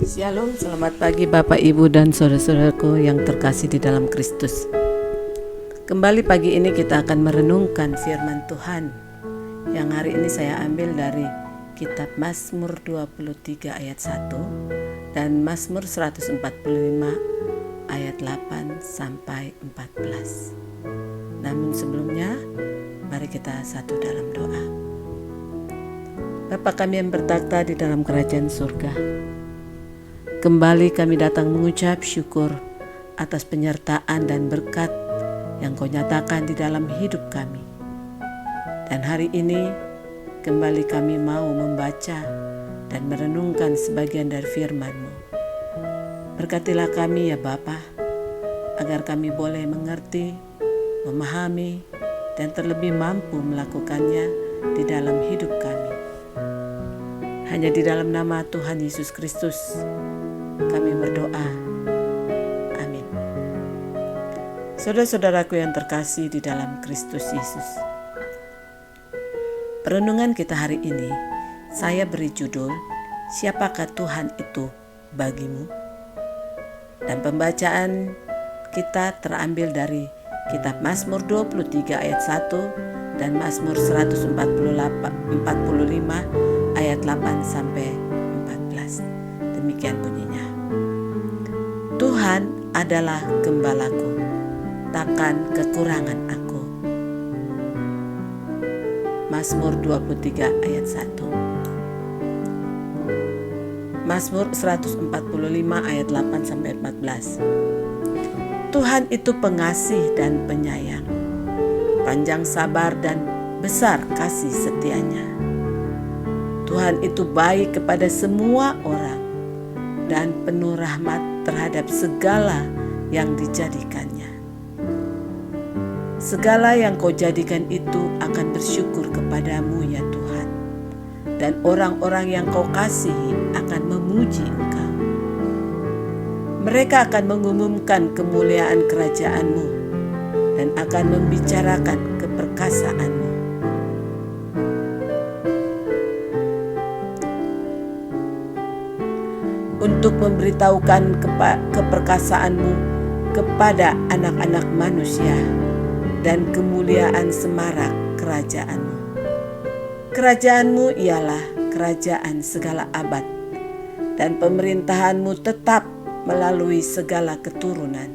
Shalom, selamat pagi Bapak Ibu dan saudara-saudaraku yang terkasih di dalam Kristus. Kembali pagi ini kita akan merenungkan firman Tuhan yang hari ini saya ambil dari kitab Mazmur 23 ayat 1 dan Mazmur 145 ayat 8 sampai 14. Namun sebelumnya, mari kita satu dalam doa. Bapa kami yang bertakhta di dalam kerajaan surga, kembali kami datang mengucap syukur atas penyertaan dan berkat yang Kau nyatakan di dalam hidup kami. Dan hari ini kembali kami mau membaca dan merenungkan sebagian dari firman-Mu. Berkatilah kami ya Bapa, agar kami boleh mengerti, memahami, dan terlebih mampu melakukannya di dalam hidup kami. Hanya di dalam nama Tuhan Yesus Kristus kami berdoa. Amin. Saudara-saudaraku yang terkasih di dalam Kristus Yesus, perenungan kita hari ini saya beri judul, Siapakah Tuhan itu bagimu? Dan pembacaan kita terambil dari kitab Mazmur 23 ayat 1 dan Mazmur 145 ayat 8 sampai 14. Demikian bunyinya. Tuhan adalah gembalaku, takkan kekurangan aku. Mazmur 23 ayat 1. Mazmur 145 ayat 8 sampai 14. Tuhan itu pengasih dan penyayang, panjang sabar dan besar kasih setianya. Tuhan itu baik kepada semua orang dan penuh rahmat terhadap segala yang dijadikannya. Segala yang Kau jadikan itu akan bersyukur kepadamu ya Tuhan, dan orang-orang yang Kau kasihi akan memuji Engkau. Mereka akan mengumumkan kemuliaan kerajaan-Mu dan akan membicarakan keperkasaan-Mu. Untuk memberitahukan keperkasaan-Mu kepada anak-anak manusia dan kemuliaan semarak kerajaan-Mu. Kerajaan-Mu ialah kerajaan segala abad, dan pemerintahan-Mu tetap melalui segala keturunan.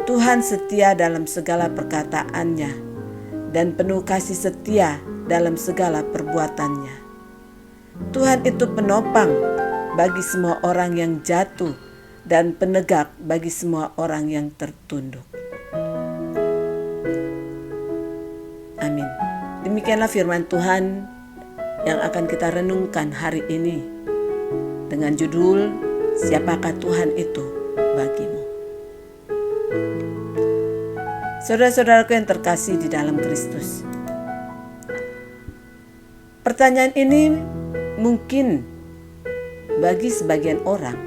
Tuhan setia dalam segala perkataannya dan penuh kasih setia dalam segala perbuatannya. Tuhan itu penopang bagi semua orang yang jatuh dan penegak bagi semua orang yang tertunduk. Amin. Demikianlah firman Tuhan yang akan kita renungkan hari ini dengan judul, Siapakah Tuhan itu bagimu? Saudara-saudaraku yang terkasih di dalam Kristus, pertanyaan ini mungkin bagi sebagian orang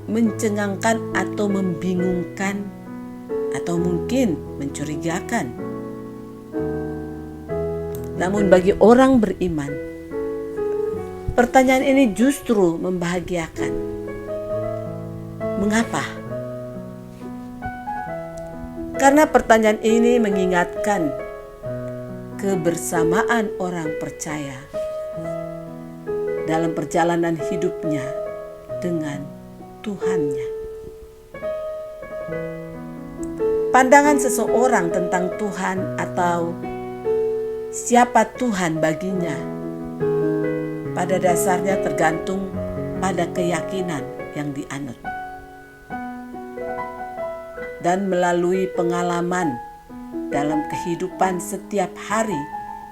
mencengangkan atau membingungkan atau mungkin mencurigakan. Namun bagi orang beriman, pertanyaan ini justru membahagiakan. Mengapa? Karena pertanyaan ini mengingatkan kebersamaan orang percaya dalam perjalanan hidupnya dengan Tuhannya. Pandangan seseorang tentang Tuhan atau siapa Tuhan baginya pada dasarnya tergantung pada keyakinan yang dianut. Dan melalui pengalaman dalam kehidupan setiap hari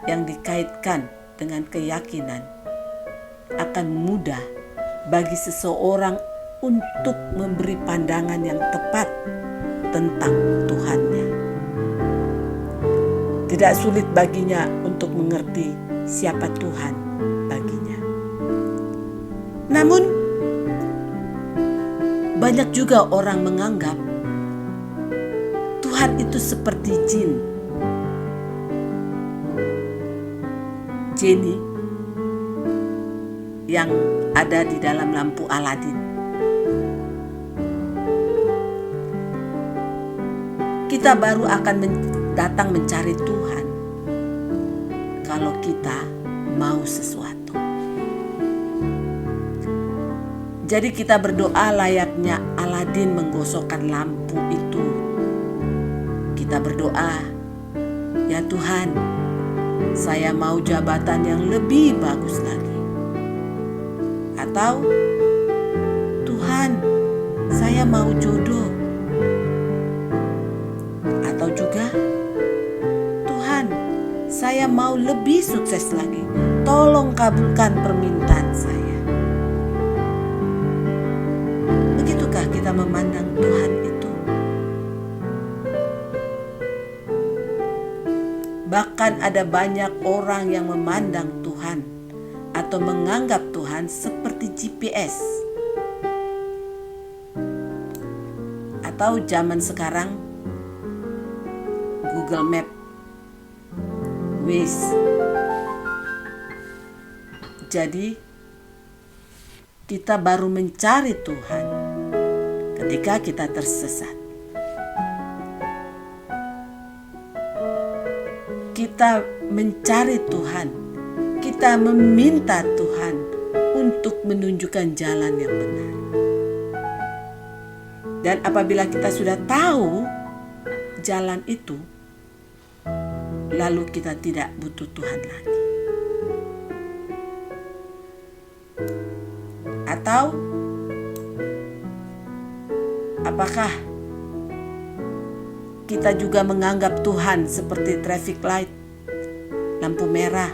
yang dikaitkan dengan keyakinan, akan mudah bagi seseorang untuk memberi pandangan yang tepat tentang Tuhannya. Tidak sulit baginya untuk mengerti siapa Tuhan baginya. Namun, banyak juga orang menganggap Tuhan itu seperti jin. Jenny yang ada di dalam lampu Aladin. Kita baru akan datang mencari Tuhan kalau kita mau sesuatu. Jadi kita berdoa layaknya Aladin menggosokkan lampu itu. Kita berdoa, ya Tuhan, saya mau jabatan yang lebih bagus lagi. Atau, Tuhan, saya mau jodoh. Atau juga, Tuhan, saya mau lebih sukses lagi. Tolong kabulkan permintaan saya. Begitukah kita memandang Tuhan itu? Bahkan ada banyak orang yang memandang Tuhan atau menganggap Tuhan seperti GPS. Atau zaman sekarang Google Map, Waze. Jadi kita baru mencari Tuhan ketika kita tersesat. Kita mencari Tuhan, kita meminta Tuhan untuk menunjukkan jalan yang benar. Dan apabila kita sudah tahu jalan itu, lalu kita tidak butuh Tuhan lagi. Atau apakah kita juga menganggap Tuhan seperti traffic light, lampu merah,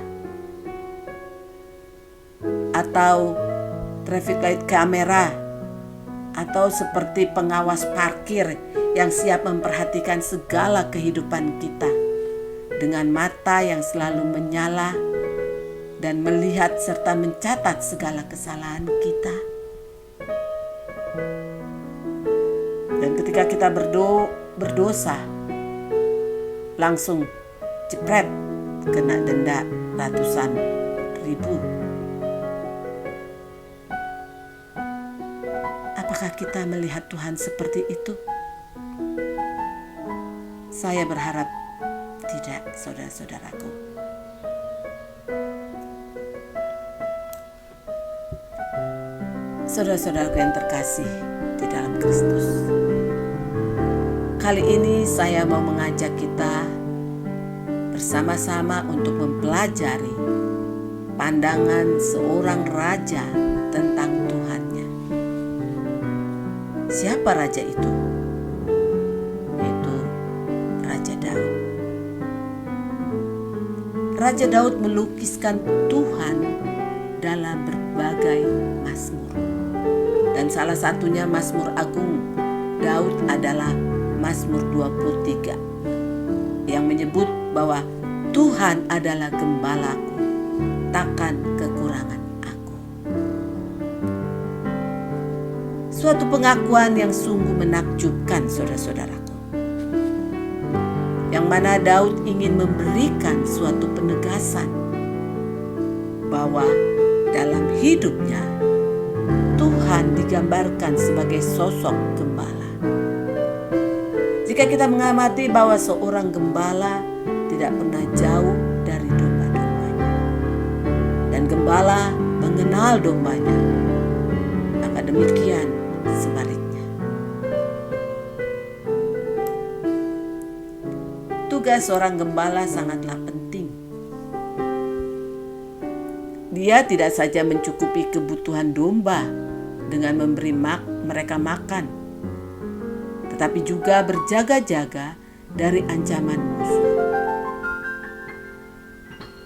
atau traffic light kamera, atau seperti pengawas parkir yang siap memperhatikan segala kehidupan kita dengan mata yang selalu menyala dan melihat serta mencatat segala kesalahan kita. Dan ketika kita berdosa, langsung jepret, kena denda ratusan ribu. Apakah kita melihat Tuhan seperti itu? Saya berharap tidak, saudara-saudaraku. Saudara-saudaraku yang terkasih di dalam Kristus, kali ini saya mau mengajak kita bersama-sama untuk mempelajari pandangan seorang raja tentang Tuhannya. Siapa raja itu? Yaitu Raja Daud. Raja Daud melukiskan Tuhan dalam berbagai mazmur. Dan salah satunya Mazmur Agung Daud adalah Mazmur 23 yang menyebut bahwa Tuhan adalah gembalaku, takkan kekurangan aku. Suatu pengakuan yang sungguh menakjubkan, saudara-saudaraku, yang mana Daud ingin memberikan suatu penegasan bahwa dalam hidupnya Tuhan digambarkan sebagai sosok gembala. Jika kita mengamati bahwa seorang gembala tidak pernah jauh dari domba-dombanya, dan gembala mengenal dombanya, maka demikian sebaliknya. Tugas seorang gembala sangatlah penting. Dia tidak saja mencukupi kebutuhan domba dengan memberi mereka makan, tetapi juga berjaga-jaga dari ancaman musuh.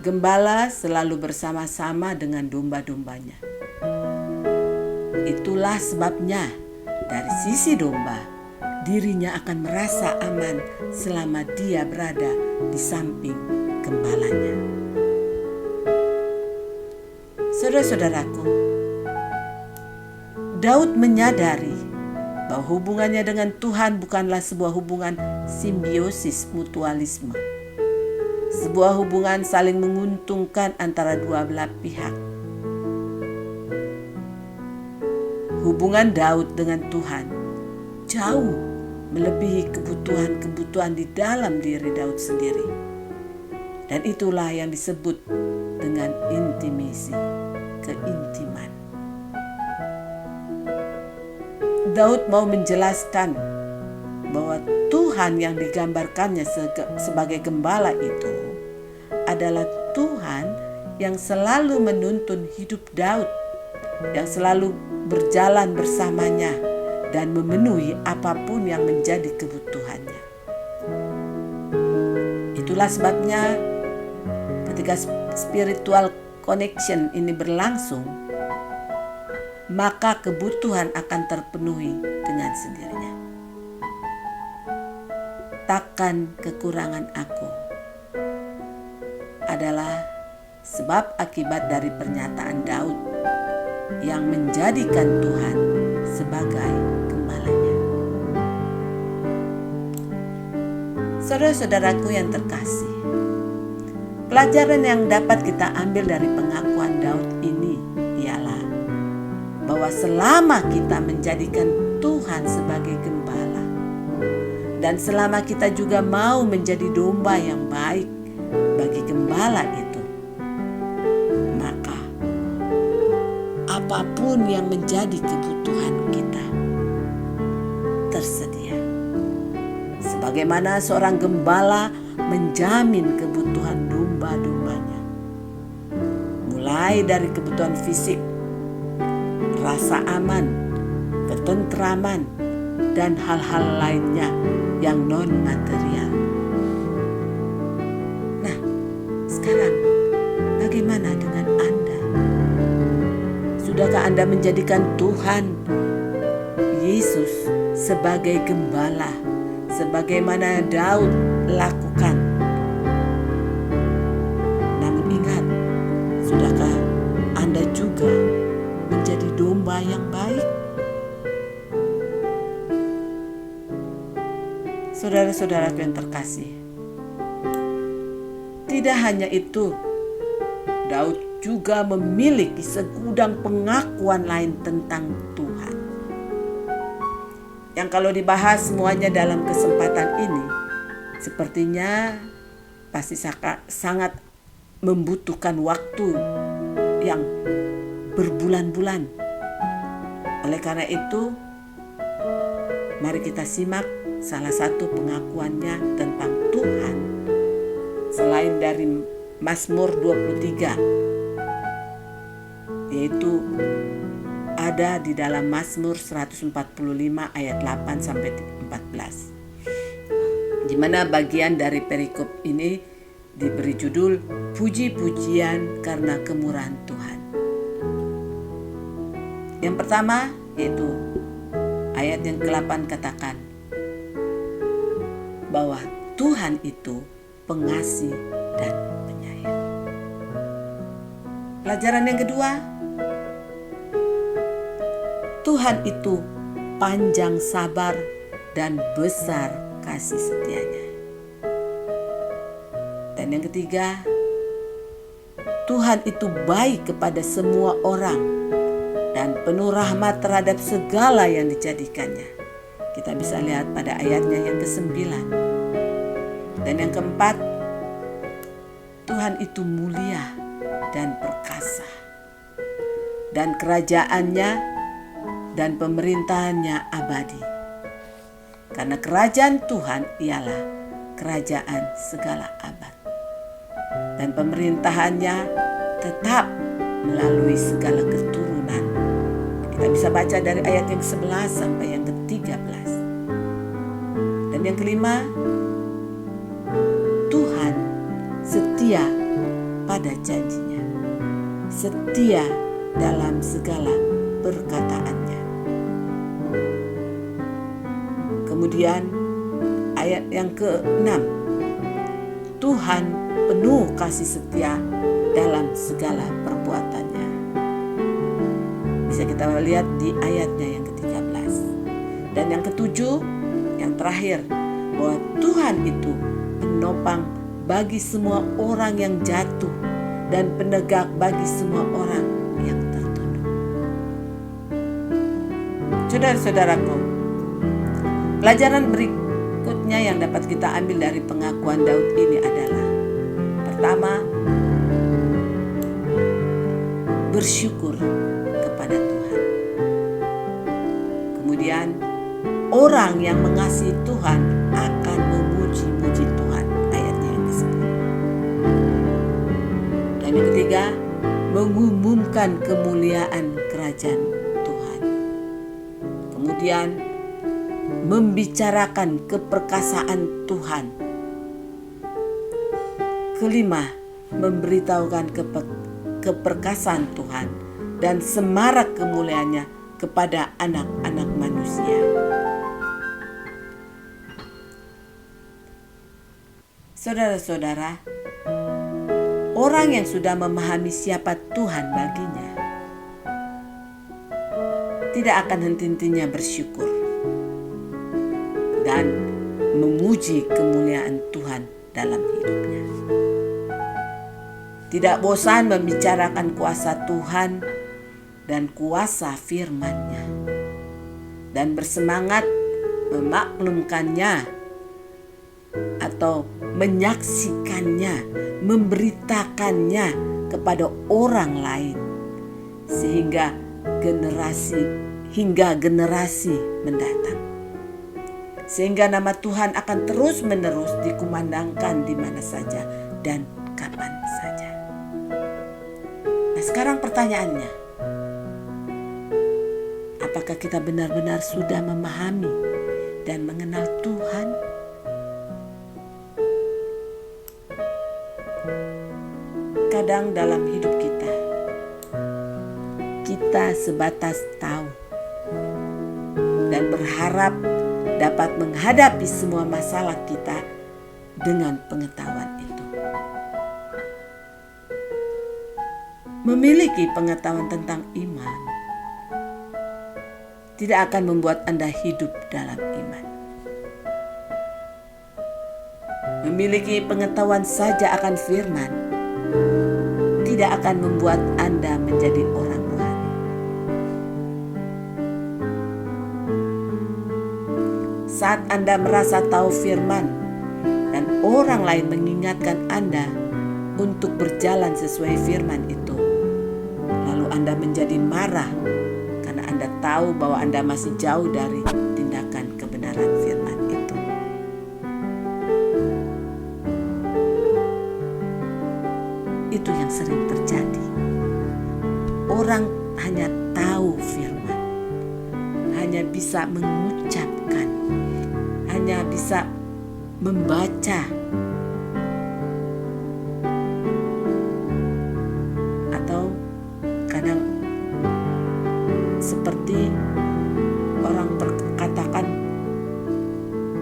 Gembala selalu bersama-sama dengan domba-dombanya. Itulah sebabnya dari sisi domba, dirinya akan merasa aman selama dia berada di samping gembalanya. Saudara-saudaraku, Daud menyadari bahwa hubungannya dengan Tuhan bukanlah sebuah hubungan simbiosis mutualisme, sebuah hubungan saling menguntungkan antara dua belah pihak. hubungan Daud dengan Tuhan jauh melebihi kebutuhan-kebutuhan di dalam diri Daud sendiri. Dan itulah yang disebut dengan intimasi, keintiman. Daud mau menjelaskan bahwa Tuhan yang digambarkannya sebagai gembala itu adalah Tuhan yang selalu menuntun hidup Daud, yang selalu berjalan bersamanya dan memenuhi apapun yang menjadi kebutuhannya. Itulah sebabnya ketika spiritual connection ini berlangsung, maka kebutuhan akan terpenuhi dengan sendirinya. Takkan kekurangan aku adalah sebab akibat dari pernyataan Daud yang menjadikan Tuhan sebagai gembalanya. Saudara-saudaraku yang terkasih, pelajaran yang dapat kita ambil dari pengakuan Daud ini ialah bahwa selama kita menjadikan Tuhan sebagai gembala, dan selama kita juga mau menjadi domba yang baik bagi gembala itu, maka apapun yang menjadi kebutuhan kita tersedia. Sebagaimana seorang gembala menjamin kebutuhan domba-dombanya, mulai dari kebutuhan fisik, rasa aman, ketentraman, dan hal-hal lainnya yang non-material. Nah, sekarang bagaimana dengan Anda? Sudahkah Anda menjadikan Tuhan Yesus sebagai gembala, sebagaimana Daud lakukan? Namun ingat, sudahkah Anda juga menjadi domba yang baik? Saudara-saudaraku yang terkasih, tidak hanya itu, Daud juga memiliki segudang pengakuan lain tentang Tuhan, yang kalau dibahas semuanya dalam kesempatan ini, sepertinya pasti sangat membutuhkan waktu yang berbulan-bulan. Oleh karena itu, mari kita simak salah satu pengakuannya tentang Tuhan selain dari Mazmur 23, yaitu ada di dalam Mazmur 145 ayat 8 sampai 14, di mana bagian dari perikop ini diberi judul Puji-pujian karena kemurahan Tuhan. Yang pertama yaitu ayat yang ke-8 katakan bahwa Tuhan itu pengasih dan penyayang. Pelajaran yang kedua, Tuhan itu panjang sabar dan besar kasih setianya. Dan yang ketiga, Tuhan itu baik kepada semua orang dan penuh rahmat terhadap segala yang dijadikannya. Kita bisa lihat pada ayatnya yang ke-9. Dan yang keempat, Tuhan itu mulia dan perkasa, dan kerajaannya dan pemerintahannya abadi. Karena kerajaan Tuhan ialah kerajaan segala abad, dan pemerintahannya tetap melalui segala keturunan. Kita bisa baca dari ayat yang 11 sampai yang ke-13. Dan yang kelima, Tuhan setia pada janjinya, setia dalam segala perkataannya. Kemudian ayat yang ke-6, Tuhan penuh kasih setia dalam segala perbuatannya. Bisa kita lihat di ayatnya yang ke-13. Dan yang ke-7, yang terakhir, bahwa Tuhan itu penopang bagi semua orang yang jatuh dan penegak bagi semua orang yang tertunduk. Saudara-saudaraku, pelajaran berikutnya yang dapat kita ambil dari pengakuan Daud ini adalah: pertama, bersyukur kepada Tuhan. Kemudian, orang yang mengasihi Tuhan akan memuji-muji Tuhan. Ayatnya yang ke-10. Dan yang ketiga, mengumumkan kemuliaan kerajaan Tuhan. Kemudian, membicarakan keperkasaan Tuhan. Kelima, memberitahukan keperkasaan Tuhan dan semarak kemuliaannya kepada anak-anak manusia. Saudara-saudara, orang yang sudah memahami siapa Tuhan baginya tidak akan henti-hentinya bersyukur dan memuji kemuliaan Tuhan dalam hidupnya. Tidak bosan membicarakan kuasa Tuhan dan kuasa firman-Nya, dan bersemangat memaklumkannya atau menyaksikannya, memberitakannya kepada orang lain sehingga generasi mendatang. Sehingga nama Tuhan akan terus-menerus dikumandangkan di mana saja dan kapan saja. Nah, sekarang pertanyaannya, apakah kita benar-benar sudah memahami dan mengenal Tuhan? Kadang dalam hidup kita sebatas tahu dan berharap dapat menghadapi semua masalah kita dengan pengetahuan itu. Memiliki pengetahuan tentang iman tidak akan membuat Anda hidup dalam iman. Memiliki pengetahuan saja akan firman tidak akan membuat Anda menjadi orang rohani. Saat Anda merasa tahu firman dan orang lain mengingatkan Anda untuk berjalan sesuai firman itu, lalu Anda menjadi marah karena Anda tahu bahwa Anda masih jauh dari tindakan kebenaran firman itu. Itu yang sering terjadi. Orang hanya tahu firman, hanya bisa mengucapkan, hanya bisa membaca, atau kadang seperti orang berkatakan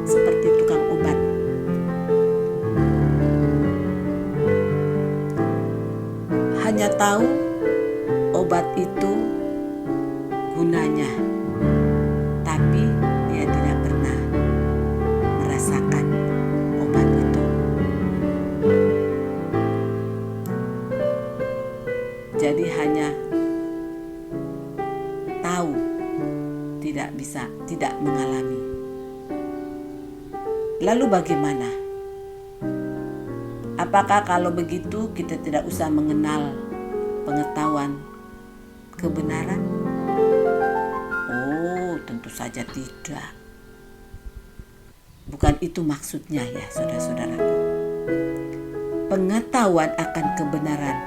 seperti tukang obat. Hanya tahu obat itu gunanya, tapi dia tidak pernah merasakan obat itu. Jadi hanya tahu, tidak mengalami. Lalu bagaimana? Apakah kalau begitu kita tidak usah mengenal pengetahuan kebenaran? Oh, tentu saja tidak. Bukan itu maksudnya ya, saudara-saudaraku. Pengetahuan akan kebenaran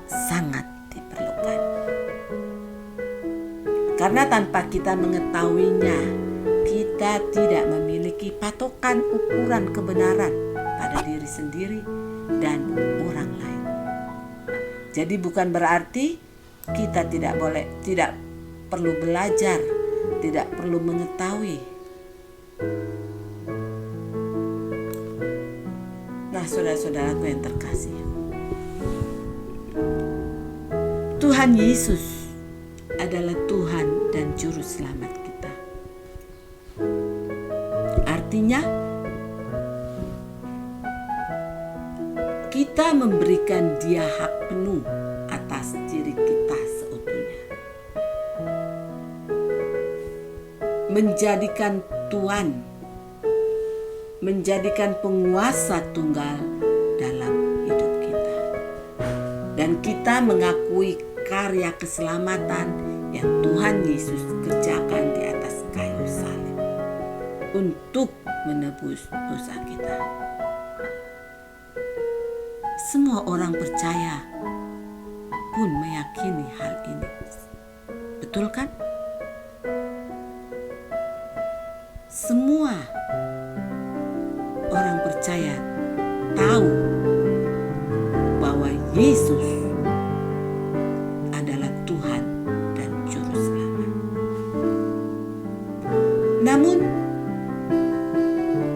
sangat diperlukan. Karena tanpa kita mengetahuinya, kita tidak memiliki patokan ukuran kebenaran pada diri sendiri dan orang lain. Jadi bukan berarti kita tidak perlu belajar, tidak perlu mengetahui. Nah, saudara-saudaraku yang terkasih, Tuhan Yesus adalah Tuhan dan Juru Selamat kita. Artinya, kita memberikan Dia hak penuh atas diri kita seutuhnya. menjadikan Tuhan, menjadikan penguasa tunggal dalam hidup kita. Dan kita mengakui karya keselamatan yang Tuhan Yesus kerjakan di atas kayu salib untuk menebus dosa kita. Semua orang percaya pun meyakini hal ini. Betul kan? Semua orang percaya tahu bahwa Yesus adalah Tuhan dan Juru Selamat. Namun,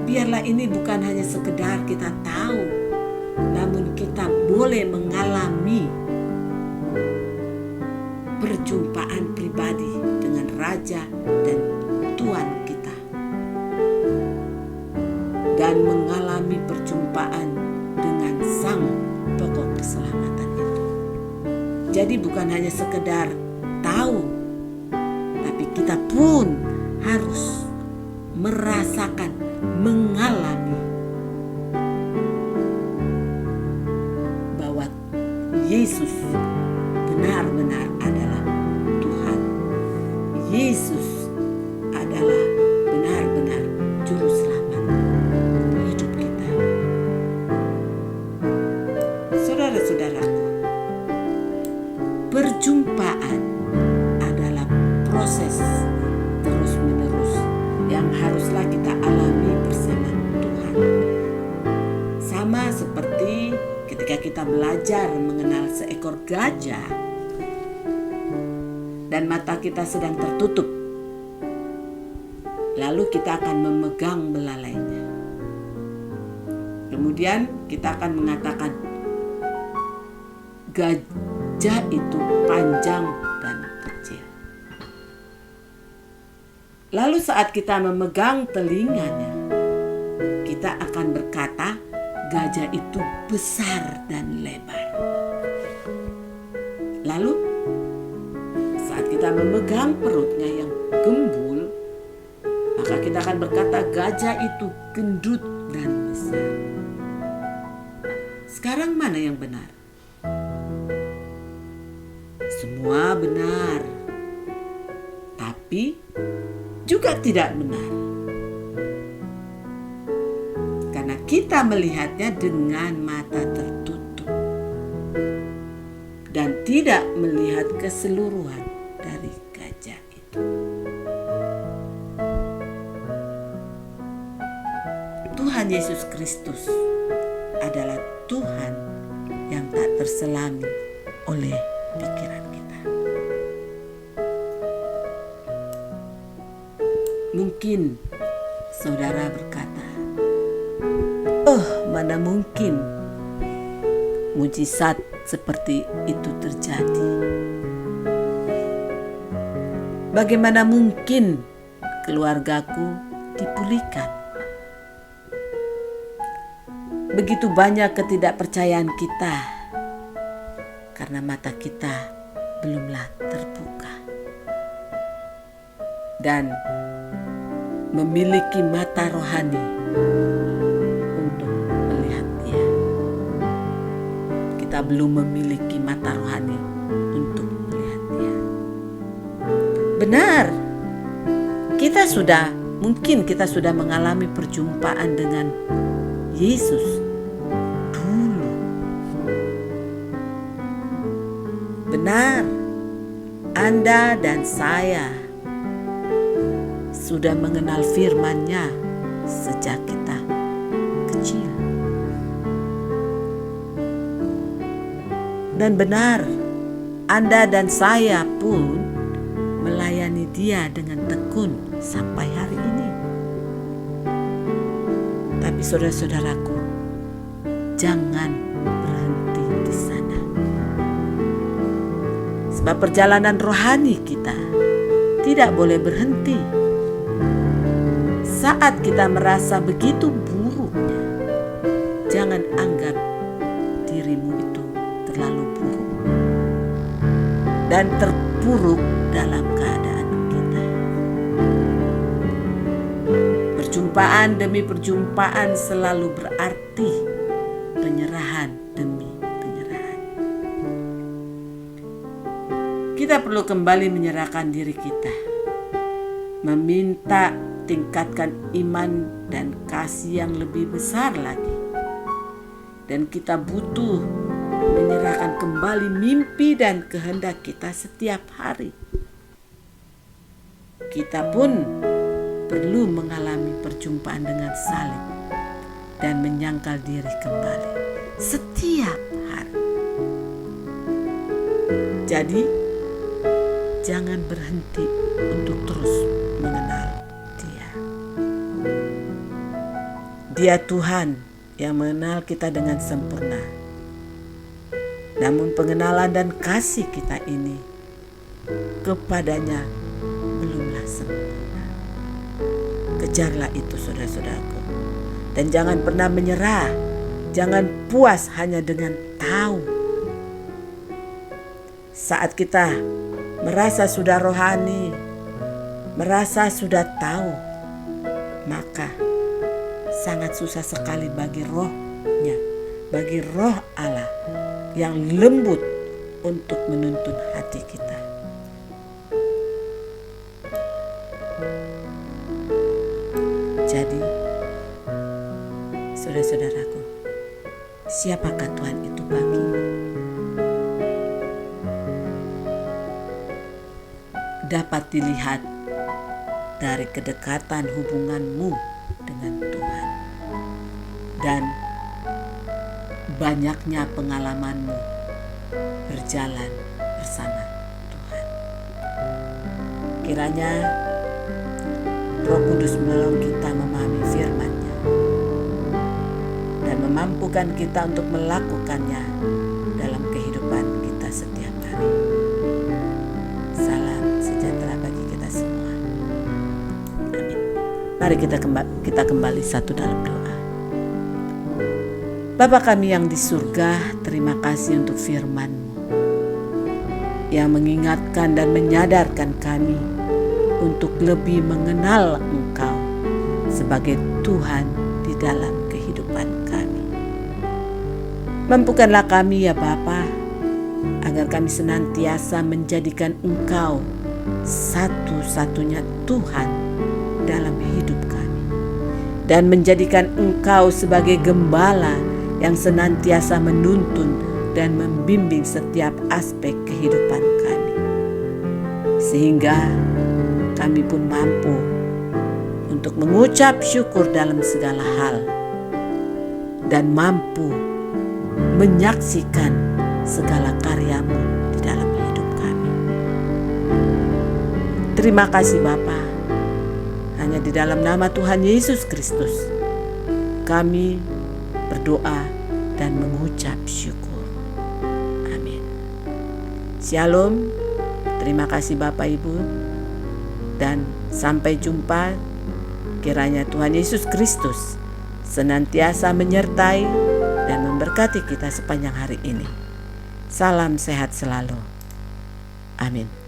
biarlah ini bukan hanya sekedar kita tahu, namun kita boleh mengalami perjumpaan pribadi dengan Raja dan Tuhan kita, dan mengalami perjumpaan dengan Sang Pokok Keselamatan itu. Jadi bukan hanya sekedar tahu, tapi kita pun harus merasakan, mengalami bahwa Yesus benar-benar adalah Tuhan. Yesus adalah benar-benar Juru Selamat hidup kita. Saudara-saudaraku, perjumpaan adalah proses terus-menerus yang haruslah kita alami bersama Tuhan. Sama seperti ketika kita belajar mengenal seekor gajah dan mata kita sedang tertutup, lalu kita akan memegang belalainya. Kemudian kita akan mengatakan, gajah itu panjang dan kecil. Lalu saat kita memegang telinganya, kita akan berkata, gajah itu besar dan lebar. Lalu saat kita memegang perutnya yang gembul, maka kita akan berkata gajah itu gendut dan besar. Sekarang mana yang benar? Semua benar, tapi juga tidak benar. Karena kita melihatnya dengan mata tertutup dan tidak melihat keseluruhan dari gajah itu. Tuhan Yesus Kristus adalah Tuhan yang tak terselami oleh pikiran kita. Mungkin saudara berkata, mana mungkin mujizat seperti itu terjadi? Bagaimana mungkin keluargaku dipulihkan? Begitu banyak ketidakpercayaan kita karena mata kita belumlah terbuka dan memiliki mata rohani untuk melihat Dia. Kita belum memiliki mata rohani untuk melihat Dia. Benar, mungkin kita sudah mengalami perjumpaan dengan Yesus dulu. Benar, Anda dan saya sudah mengenal firman-Nya sejak kita kecil. Dan benar, Anda dan saya pun melayani Dia dengan tekun sampai hari ini. Tapi saudara-saudaraku, jangan berhenti di sana. Sebab perjalanan rohani kita tidak boleh berhenti. Saat kita merasa begitu buruknya, jangan anggap dirimu itu terlalu buruk dan terpuruk dalam keadaan kita. perjumpaan demi perjumpaan selalu berarti penyerahan demi penyerahan. Kita perlu kembali menyerahkan diri kita, meminta tingkatkan iman dan kasih yang lebih besar lagi. Dan kita butuh menyerahkan kembali mimpi dan kehendak kita setiap hari. Kita pun perlu mengalami perjumpaan dengan salib dan menyangkal diri kembali setiap hari. Jadi, jangan berhenti untuk terus mengenal Dia. Dia Tuhan yang mengenal kita dengan sempurna. Namun pengenalan dan kasih kita ini kepadanya belumlah sempurna. Kejarlah itu, saudara-saudaraku. Dan jangan pernah menyerah. Jangan puas hanya dengan tahu. Saat kita merasa sudah rohani, merasa sudah tahu, maka sangat susah sekali bagi rohnya, bagi roh Allah yang lembut untuk menuntun hati kita. Jadi, saudara-saudaraku, siapakah Tuhan itu bagimu? Dapat dilihat dari kedekatan hubunganmu dengan Tuhan dan banyaknya pengalamanmu berjalan bersama Tuhan. Kiranya Roh Kudus menolong kita memahami firman-Nya dan memampukan kita untuk melakukannya dalam kehidupan kita setiap hari. Salam sejahtera bagi kita semua. Amin. Mari kita kembali satu dalam doa. Bapa kami yang di surga, terima kasih untuk firman-Mu yang mengingatkan dan menyadarkan kami untuk lebih mengenal Engkau sebagai Tuhan di dalam kehidupan kami. Mampukanlah kami ya Bapa, agar kami senantiasa menjadikan Engkau satu-satunya Tuhan dalam hidup kami, dan menjadikan Engkau sebagai gembala yang senantiasa menuntun dan membimbing setiap aspek kehidupan kami, sehingga kami pun mampu untuk mengucap syukur dalam segala hal dan mampu menyaksikan segala karya-Mu di dalam hidup kami. Terima kasih Bapa. Hanya di dalam nama Tuhan Yesus Kristus kami berdoa dan mengucap syukur. Amin. Shalom. Terima kasih Bapak Ibu. Dan sampai jumpa. Kiranya Tuhan Yesus Kristus senantiasa menyertai dan memberkati kita sepanjang hari ini. Salam sehat selalu. Amin.